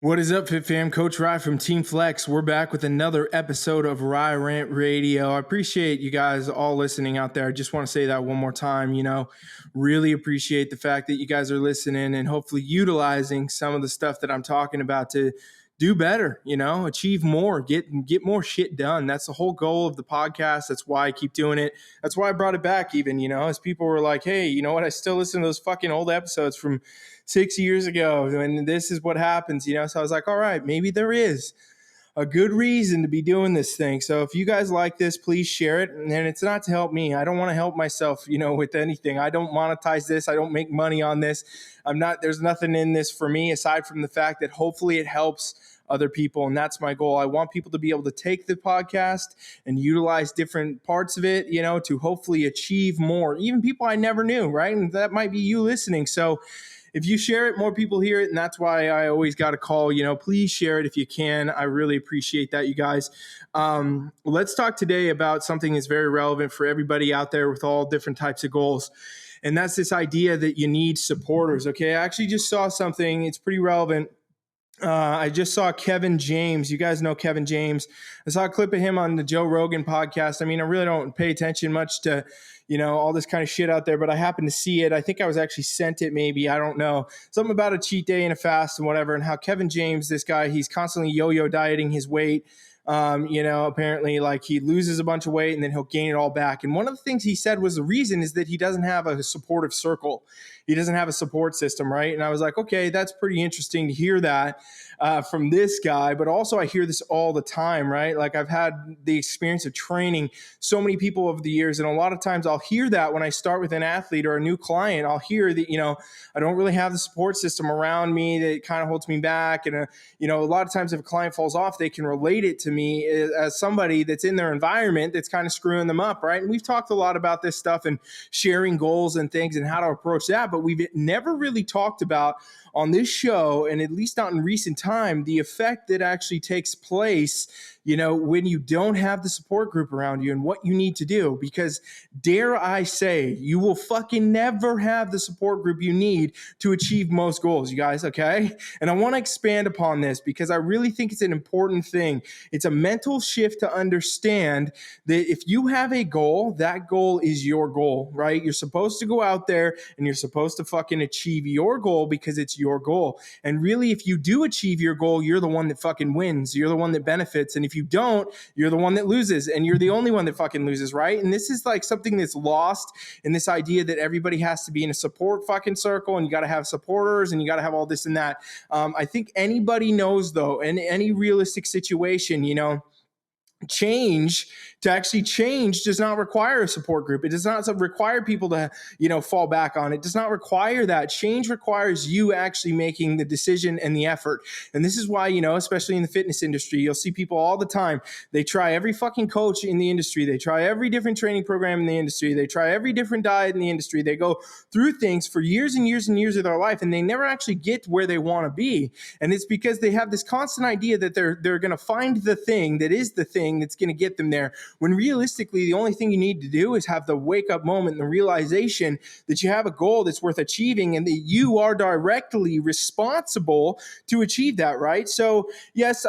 What is up, Fit Fam? Coach Rye from Team Flex. We're back with another episode of Rant Radio. I appreciate you guys all listening out there. I just want to say that one more time. Really appreciate the fact that you guys are listening and hopefully utilizing some of the stuff that I'm talking about to do better, achieve more, get more shit done. That's the whole goal of the podcast. That's why I keep doing it. That's why I brought it back even, as people were like, hey, you know what? I still listen to those fucking old episodes from 6 years ago, and this is what happens, So I was like, all right, maybe there is a good reason to be doing this thing. So if you guys like this, please share it. And it's not to help me. I don't want to help myself, with anything. I don't monetize this. I don't make money on this. There's nothing in this for me aside from the fact that hopefully it helps other people. And that's my goal. I want people to be able to take the podcast and utilize different parts of it, to hopefully achieve more, even people I never knew, right? And that might be you listening. So if you share it, more people hear it, and that's why I always got a call. Please share it if you can. I really appreciate that, you guys. Let's talk today about something that's very relevant for everybody out there with all different types of goals, and that's this idea that you need supporters, okay? I actually just saw something. It's pretty relevant. I just saw Kevin James. You guys know Kevin James. I saw a clip of him on the Joe Rogan podcast. I really don't pay attention much to, all this kind of shit out there, but I happened to see it. I think I was actually sent it maybe. I don't know. Something about a cheat day and a fast and whatever, and how Kevin James, this guy, he's constantly yo-yo dieting his weight. Apparently like he loses a bunch of weight and then he'll gain it all back. And one of the things he said was the reason is that he doesn't have a supportive circle. He doesn't have a support system, right? And I was like, okay, that's pretty interesting to hear that from this guy. But also I hear this all the time, right? Like I've had the experience of training so many people over the years. And a lot of times I'll hear that when I start with an athlete or a new client, I'll hear that, I don't really have the support system around me that kind of holds me back. And, a lot of times if a client falls off, they can relate it to me as somebody that's in their environment that's kind of screwing them up, right? And we've talked a lot about this stuff and sharing goals and things and how to approach that, but we've never really talked about on this show, and at least not in recent time, the effect that actually takes place, when you don't have the support group around you and what you need to do. Because dare I say, you will fucking never have the support group you need to achieve most goals, you guys, okay? And I want to expand upon this because I really think it's an important thing. It's a mental shift to understand that if you have a goal, that goal is your goal, right? You're supposed to go out there and you're supposed to fucking achieve your goal because it's your goal. And really, if you do achieve your goal, you're the one that fucking wins. You're the one that benefits. And if you don't, you're the one that loses, and you're the only one that fucking loses, right? And this is like something that's lost in this idea that everybody has to be in a support fucking circle and you got to have supporters and you got to have all this and that. I think anybody knows though, in any realistic situation, change does not require a support group. It does not require people to, fall back on. It does not require that. Change requires you actually making the decision and the effort. And this is why, especially in the fitness industry, you'll see people all the time. They try every fucking coach in the industry. They try every different training program in the industry. They try every different diet in the industry. They go through things for years and years and years of their life, and they never actually get where they want to be. And it's because they have this constant idea that they're going to find the thing that is the thing that's going to get them there, when realistically the only thing you need to do is have the wake up moment and the realization that you have a goal that's worth achieving and that you are directly responsible to achieve that, right? So yes,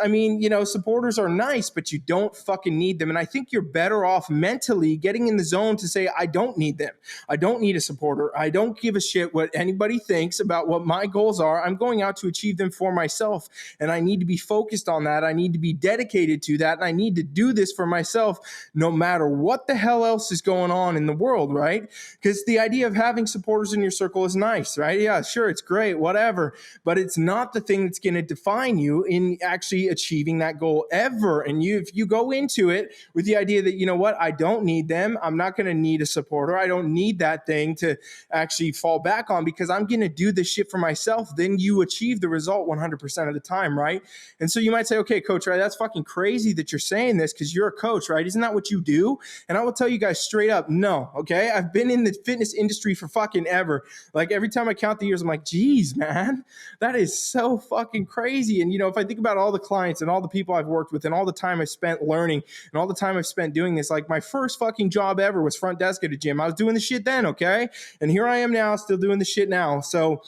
supporters are nice, but you don't fucking need them. And I think you're better off mentally getting in the zone to say, I don't need them. I don't need a supporter. I don't give a shit what anybody thinks about what my goals are. I'm going out to achieve them for myself, and I need to be focused on that. I need to be dedicated to that, and I need to do this for myself no matter what the hell else is going on in the world, right? Because the idea of having supporters in your circle is nice, right? Yeah, sure, it's great, whatever, but it's not the thing that's going to define you in actually achieving that goal ever. And if you go into it with the idea that, I don't need them, I'm not going to need a supporter, I don't need that thing to actually fall back on because I'm going to do this shit for myself, then you achieve the result 100% of the time, right? And so you might say, okay, coach, right, that's fucking crazy that you're saying this because you're a coach, right? Isn't that what you do? And I will tell you guys straight up, no, okay? I've been in the fitness industry for fucking ever. Like every time I count the years, I'm like, geez, man, that is so fucking crazy. And, if I think about all the clients and all the people I've worked with and all the time I've spent learning and all the time I've spent doing this, like my first fucking job ever was front desk at a gym. I was doing the shit then, okay? And here I am now, still doing the shit now. So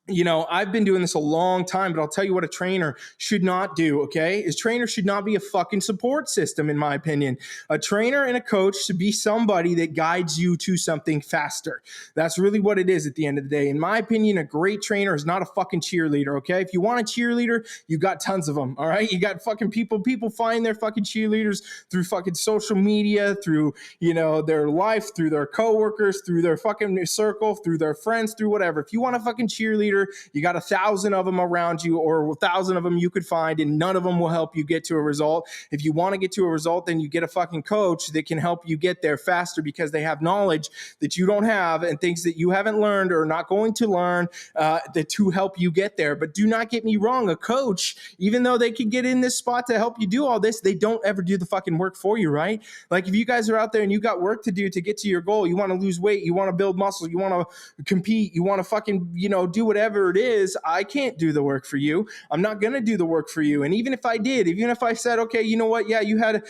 I've been doing this a long time, but I'll tell you what a trainer should not do, okay? A trainer should not be a fucking support system, in my opinion. A trainer and a coach should be somebody that guides you to something faster. That's really what it is at the end of the day. In my opinion, a great trainer is not a fucking cheerleader, okay? If you want a cheerleader, you got tons of them, all right? You got fucking people find their fucking cheerleaders through fucking social media, through, their life, through their coworkers, through their fucking circle, through their friends, through whatever. If you want a fucking cheerleader, you got 1,000 of them around you, or 1,000 of them you could find, and none of them will help you get to a result. If you want to get to a result, then you get a fucking coach that can help you get there faster because they have knowledge that you don't have and things that you haven't learned or not going to learn to help you get there. But do not get me wrong, a coach, even though they can get in this spot to help you do all this, they don't ever do the fucking work for you, right? Like if you guys are out there and you got work to do to get to your goal, you want to lose weight, you want to build muscle, you want to compete, you want to fucking, do whatever it is, I can't do the work for you. I'm not going to do the work for you. And even if I did, even if I said, okay, you know what? Yeah, you had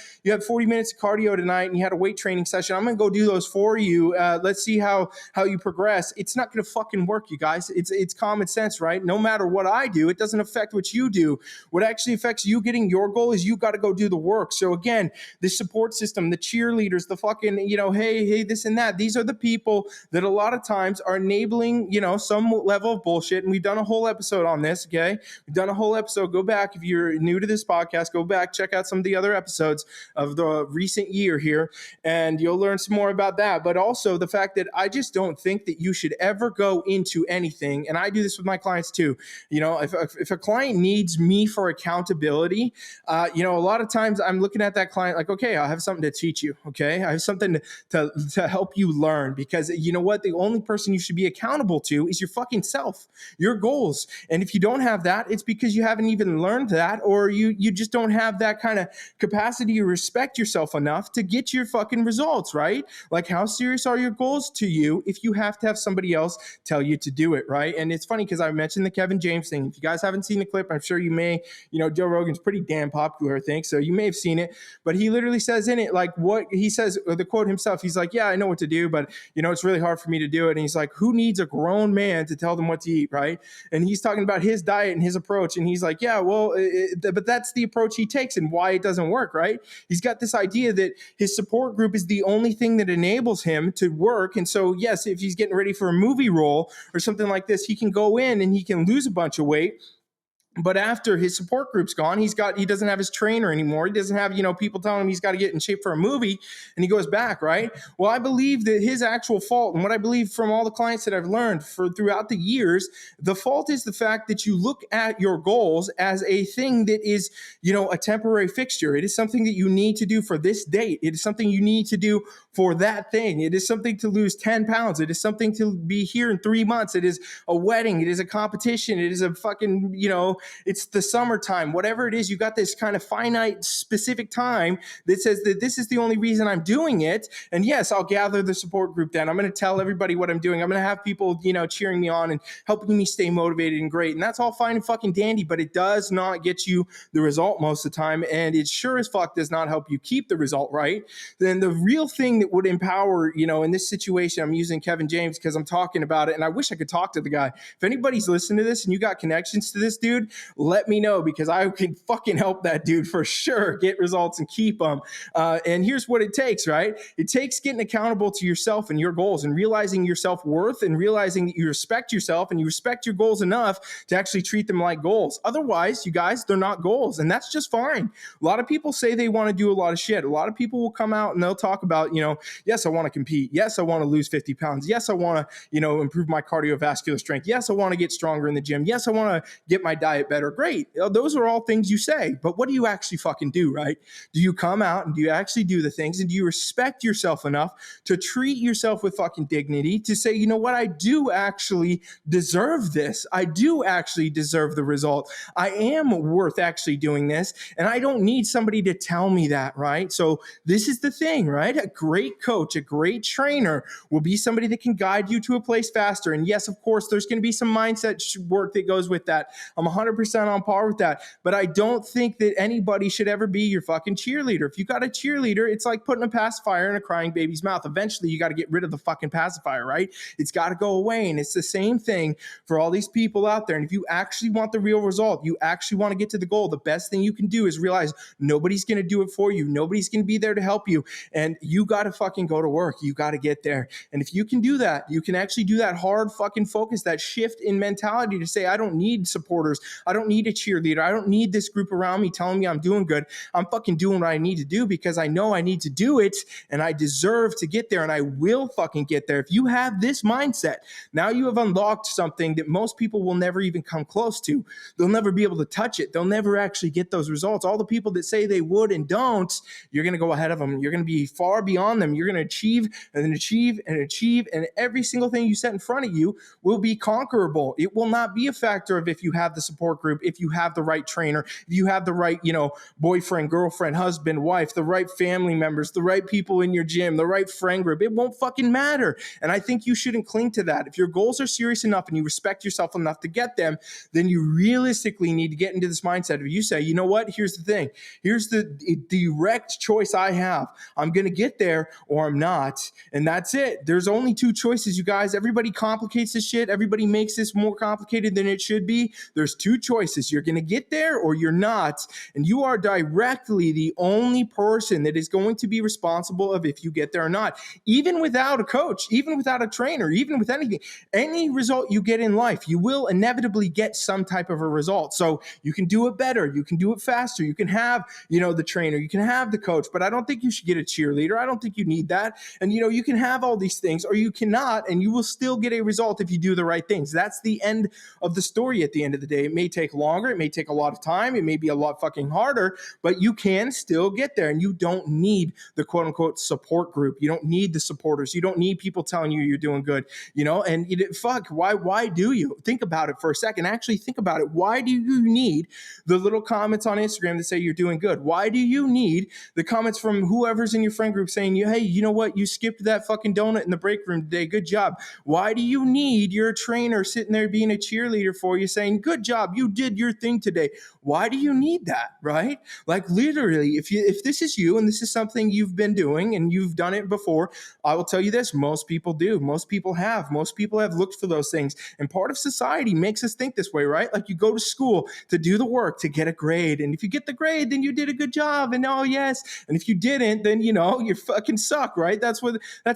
40 minutes of cardio tonight and you had a weight training session. I'm going to go do those for you. Let's see how you progress. It's not going to fucking work, you guys. It's common sense, right? No matter what I do, it doesn't affect what you do. What actually affects you getting your goal is you got to go do the work. So again, the support system, the cheerleaders, the fucking, hey, this and that. These are the people that a lot of times are enabling, some level of bullshit. And we've done a whole episode on this, okay? We've done a whole episode. Go back. If you're new to this podcast, go back, check out some of the other episodes of the recent year here, and you'll learn some more about that. But also the fact that I just don't think that you should ever go into anything, and I do this with my clients too. If a client needs me for accountability, a lot of times I'm looking at that client like, okay, I have something to teach you, okay? I have something to help you learn, because you know what? The only person you should be accountable to is your fucking self, your goals. And if you don't have that, it's because you haven't even learned that, or you just don't have that kind of capacity to respect yourself enough to get your fucking results, right? Like, how serious are your goals to you if you have to have somebody else tell you to do it, right? And it's funny because I mentioned the Kevin James thing. If you guys haven't seen the clip, I'm sure you may. Joe Rogan's pretty damn popular, I think, so you may have seen it. But he literally says in it, like, what he says, the quote himself, he's like, yeah, I know what to do, but it's really hard for me to do it. And he's like, who needs a grown man to tell them what to eat, right? And he's talking about his diet and his approach, and he's like, yeah, well, but that's the approach he takes and why it doesn't work, right? He's got this idea that his support group is the only thing that enables him to work. And so, yes, if he's getting ready for a movie role or something like this, he can go in and he can lose a bunch of weight. But after his support group's gone, he doesn't have his trainer anymore. He doesn't have, people telling him he's got to get in shape for a movie, and he goes back, right? Well, I believe that his actual fault, and what I believe from all the clients that I've learned throughout the years, the fault is the fact that you look at your goals as a thing that is, a temporary fixture. It is something that you need to do for this date. It is something you need to do for that thing. It is something to lose 10 pounds. It is something to be here in 3 months. It is a wedding. It is a competition. It is a fucking, it's the summertime, whatever it is. You got this kind of finite specific time that says that this is the only reason I'm doing it. And yes, I'll gather the support group then. I'm going to tell everybody what I'm doing. I'm going to have people, cheering me on and helping me stay motivated and great. And that's all fine and fucking dandy, but it does not get you the result most of the time. And it sure as fuck does not help you keep the result, right? Then the real thing that would empower, in this situation, I'm using Kevin James because I'm talking about it. And I wish I could talk to the guy. If anybody's listening to this and you got connections to this dude, let me know, because I can fucking help that dude for sure get results and keep them. And here's what it takes, right? It takes getting accountable to yourself and your goals and realizing your self-worth and realizing that you respect yourself and you respect your goals enough to actually treat them like goals. Otherwise, you guys, they're not goals, and that's just fine. A lot of people say they want to do a lot of shit. A lot of people will come out and they'll talk about, yes, I want to compete. Yes, I want to lose 50 pounds. Yes, I want to, improve my cardiovascular strength. Yes, I want to get stronger in the gym. Yes, I want to get my diet better. Great. Those are all things you say, but what do you actually fucking do, right? Do you come out and do you actually do the things, and do you respect yourself enough to treat yourself with fucking dignity, to say, you know what, I do actually deserve this. I do actually deserve the result. I am worth actually doing this, and I don't need somebody to tell me that, right? So this is the thing, right? A great coach, a great trainer will be somebody that can guide you to a place faster. And yes, of course, there's going to be some mindset work that goes with that. I'm 100% 100% on par with that. But I don't think that anybody should ever be your fucking cheerleader. If you got a cheerleader, it's like putting a pacifier in a crying baby's mouth. Eventually, you got to get rid of the fucking pacifier, right? It's got to go away. And it's the same thing for all these people out there. And if you actually want the real result, you actually want to get to the goal, the best thing you can do is realize nobody's going to do it for you. Nobody's going to be there to help you. And you got to fucking go to work. You got to get there. And if you can do that, you can actually do that hard fucking focus, that shift in mentality to say, I don't need supporters. I don't need a cheerleader. I don't need this group around me telling me I'm doing good. I'm fucking doing what I need to do because I know I need to do it and I deserve to get there and I will fucking get there. If you have this mindset, now you have unlocked something that most people will never even come close to. They'll never be able to touch it. They'll never actually get those results. All the people that say they would and don't, you're going to go ahead of them. You're going to be far beyond them. You're going to achieve and then achieve and achieve, and every single thing you set in front of you will be conquerable. It will not be a factor of if you have the support group, if you have the right trainer, if you have the right, boyfriend, girlfriend, husband, wife, the right family members, the right people in your gym, the right friend group. It won't fucking matter. And I think you shouldn't cling to that. If your goals are serious enough and you respect yourself enough to get them, then you realistically need to get into this mindset of you say, you know what? Here's the thing. Here's the direct choice I have. I'm going to get there or I'm not. And that's it. There's only two choices, you guys. Everybody complicates this shit. Everybody makes this more complicated than it should be. There's two choices. You're going to get there or you're not. And you are directly the only person that is going to be responsible of if you get there or not. Even without a coach, even without a trainer, even with anything, any result you get in life, you will inevitably get some type of a result. So you can do it better. You can do it faster. You can have, the trainer, you can have the coach, but I don't think you should get a cheerleader. I don't think you need that. And, you can have all these things or you cannot, and you will still get a result if you do the right things. That's the end of the story at the end of the day. It may take longer. It may take a lot of time. It may be a lot fucking harder, but you can still get there, and you don't need the quote unquote support group. You don't need the supporters. You don't need people telling you you're doing good, and why do you? Think about it for a second. Actually think about it. Why do you need the little comments on Instagram that say you're doing good? Why do you need the comments from whoever's in your friend group saying, hey, you know what? You skipped that fucking donut in the break room today. Good job. Why do you need your trainer sitting there being a cheerleader for you saying, good job, you did your thing today? Why do you need that, right? Like literally, if this is you and this is something you've been doing and you've done it before, I will tell you this, most people do. Most people have looked for those things. And part of society makes us think this way, right? Like you go to school to do the work, to get a grade. And if you get the grade, then you did a good job. And oh, yes. And if you didn't, then, you fucking suck, right? That's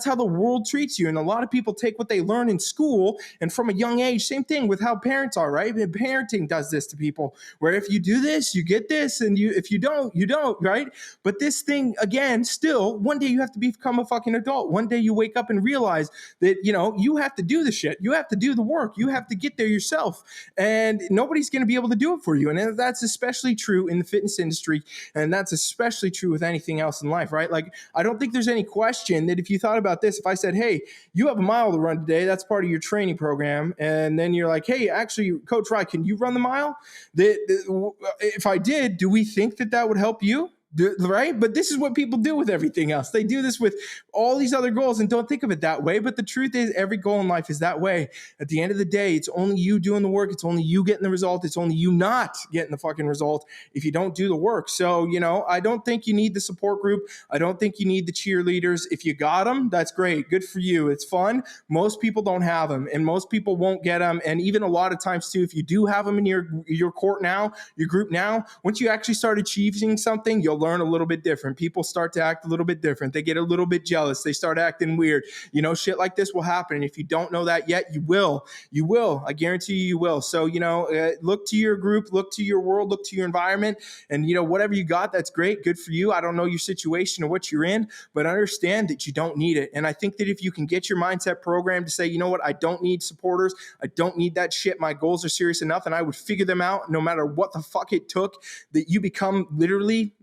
how the world treats you. And a lot of people take what they learn in school and from a young age, same thing with how parents are, right? And parenting does this to people where if you do this, you get this. And if you don't, you don't, right? But this thing, again, still, one day you have to become a fucking adult. One day you wake up and realize that, you have to do the shit. You have to do the work. You have to get there yourself. And nobody's going to be able to do it for you. And that's especially true in the fitness industry. And that's especially true with anything else in life, right? Like, I don't think there's any question that if you thought about this, if I said, hey, you have a mile to run today, that's part of your training program. And then you're like, hey, actually, Coach Rye, can you run the mile? If I did, do we think that would help you? Right? But this is what people do with everything else. They do this with all these other goals and don't think of it that way. But the truth is every goal in life is that way. At the end of the day, it's only you doing the work. It's only you getting the result. It's only you not getting the fucking result if you don't do the work. So, I don't think you need the support group. I don't think you need the cheerleaders. If you got them, that's great. Good for you. It's fun. Most people don't have them and most people won't get them. And even a lot of times too, if you do have them in your court now, your group now, once you actually start achieving something, you'll learn a little bit different. People start to act a little bit different. They get a little bit jealous. They start acting weird. Shit like this will happen. And if you don't know that yet, you will. You will. I guarantee you will. So, look to your group, look to your world, look to your environment. And, whatever you got, that's great. Good for you. I don't know your situation or what you're in, but understand that you don't need it. And I think that if you can get your mindset programmed to say, you know what, I don't need supporters. I don't need that shit. My goals are serious enough and I would figure them out no matter what the fuck it took, that you become literally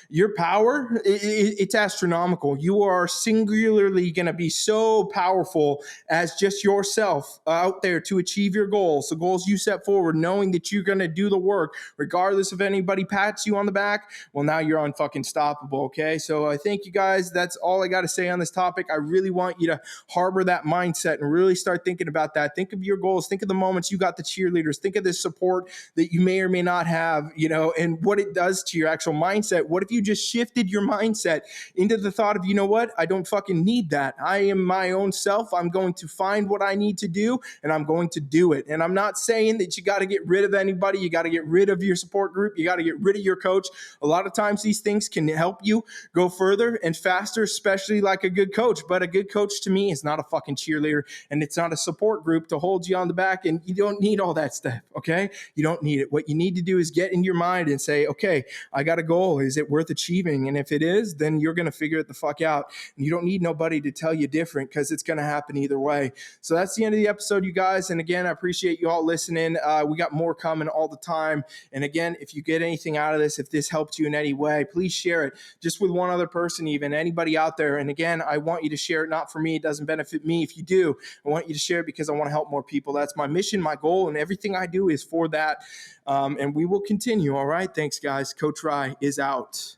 Your power, it's astronomical. You are singularly going to be so powerful as just yourself out there to achieve your goals, the goals you set forward, knowing that you're going to do the work regardless if anybody pats you on the back. Well, now you're unfucking stoppable. Okay. So I thank you guys. That's all I got to say on this topic. I really want you to harbor that mindset and really start thinking about that. Think of your goals. Think of the moments you got the cheerleaders. Think of this support that you may or may not have, and what it does to your actual mindset. What if you just shifted your mindset into the thought of, you know what? I don't fucking need that. I am my own self. I'm going to find what I need to do and I'm going to do it. And I'm not saying that you got to get rid of anybody. You got to get rid of your support group. You got to get rid of your coach. A lot of times these things can help you go further and faster, especially like a good coach. But a good coach to me is not a fucking cheerleader, and it's not a support group to hold you on the back. And you don't need all that stuff. Okay. You don't need it. What you need to do is get in your mind and say, okay, I got a goal. Is it worth achieving? And if it is, then you're going to figure it the fuck out. And you don't need nobody to tell you different, because it's going to happen either way. So that's the end of the episode, you guys. And again, I appreciate you all listening. We got more coming all the time. And again, if you get anything out of this, if this helped you in any way, please share it just with one other person, even anybody out there. And again, I want you to share it, not for me. It doesn't benefit me. If you do, I want you to share it because I want to help more people. That's my mission, my goal, and everything I do is for that. And we will continue. All right. Thanks, guys. Coach Rye is out.